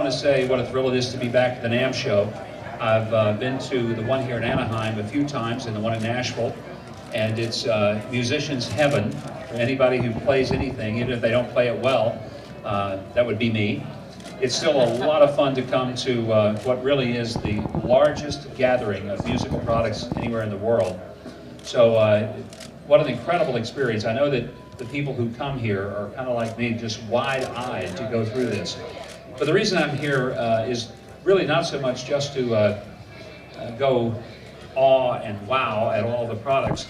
want to say what a thrill it is to be back at the NAMM show. I've been to the one here in Anaheim a few times and the one in Nashville, and it's musician's heaven for anybody who plays anything, even if they don't play it well. That would be me. It's still a lot of fun to come to what really is the largest gathering of musical products anywhere in the world. So what an incredible experience. I know that the people who come here are kind of like me, just wide-eyed to go through this. But the reason I'm here is really not so much just to go awe and wow at all the products,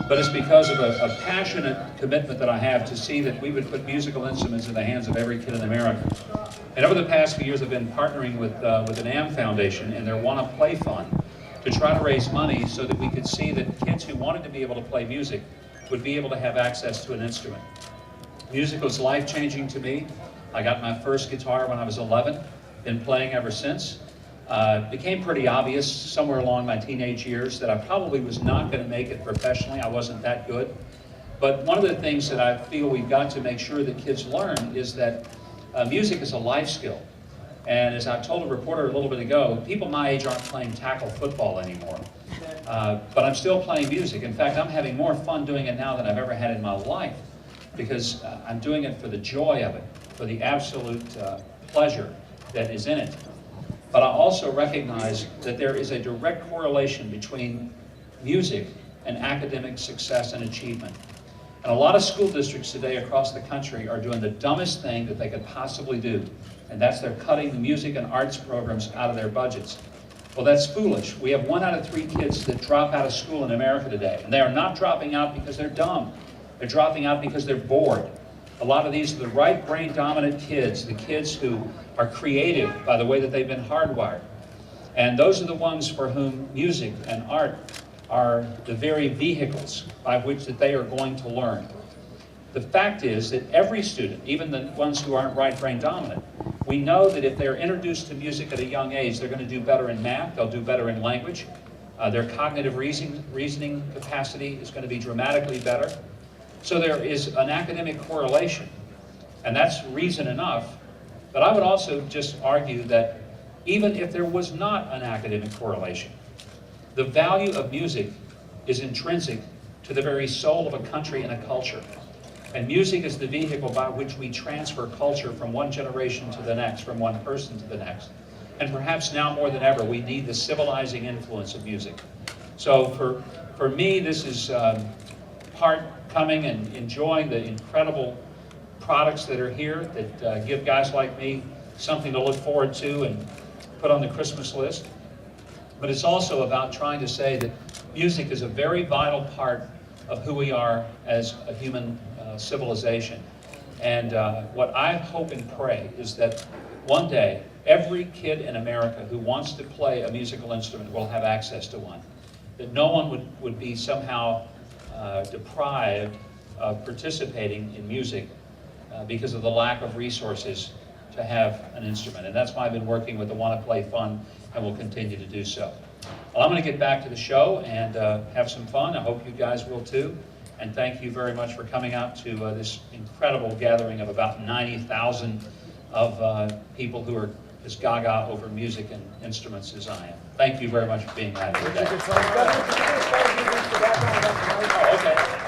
but it's because of a passionate commitment that I have to see that we would put musical instruments in the hands of every kid in America. And over the past few years, I've been partnering with the NAMM Foundation and their Wanna Play Fund to try to raise money so that we could see that kids who wanted to be able to play music would be able to have access to an instrument. Music was life-changing to me. I got my first guitar when I was 11, been playing ever since. It became pretty obvious somewhere along my teenage years that I probably was not going to make it professionally. I wasn't that good. But one of the things that I feel we've got to make sure that kids learn is that music is a life skill. And as I told a reporter a little bit ago, people my age aren't playing tackle football anymore. But I'm still playing music. In fact, I'm having more fun doing it now than I've ever had in my life, because I'm doing it for the joy of it, for the absolute pleasure that is in it. But I also recognize that there is a direct correlation between music and academic success and achievement. And a lot of school districts today across the country are doing the dumbest thing that they could possibly do, and that's they're cutting the music and arts programs out of their budgets. Well, that's foolish. We have 1 out of 3 kids that drop out of school in America today, and they are not dropping out because they're dumb. They're dropping out because they're bored. A lot of these are the right brain dominant kids, the kids who are creative by the way that they've been hardwired. And those are the ones for whom music and art are the very vehicles by which that they are going to learn. The fact is that every student, even the ones who aren't right brain dominant, we know that if they're introduced to music at a young age, they're going to do better in math, they'll do better in language, their cognitive reasoning capacity is going to be dramatically better. So there is an academic correlation, and that's reason enough. But I would also just argue that even if there was not an academic correlation, the value of music is intrinsic to the very soul of a country and a culture. And music is the vehicle by which we transfer culture from one generation to the next, from one person to the next. And perhaps now more than ever, we need the civilizing influence of music. So for me, this is part coming and enjoying the incredible products that are here that give guys like me something to look forward to and put on the Christmas list. But it's also about trying to say that music is a very vital part of who we are as a human civilization. And what I hope and pray is that one day every kid in America who wants to play a musical instrument will have access to one. That no one would be somehow deprived of participating in music because of the lack of resources to have an instrument. And that's why I've been working with the Wanna Play Fund and will continue to do so. Well, I'm going to get back to the show and have some fun. I hope you guys will too. And thank you very much for coming out to this incredible gathering of about 90,000 of people who are as gaga over music and instruments as I am. Thank you very much for being out here today. Oh, okay.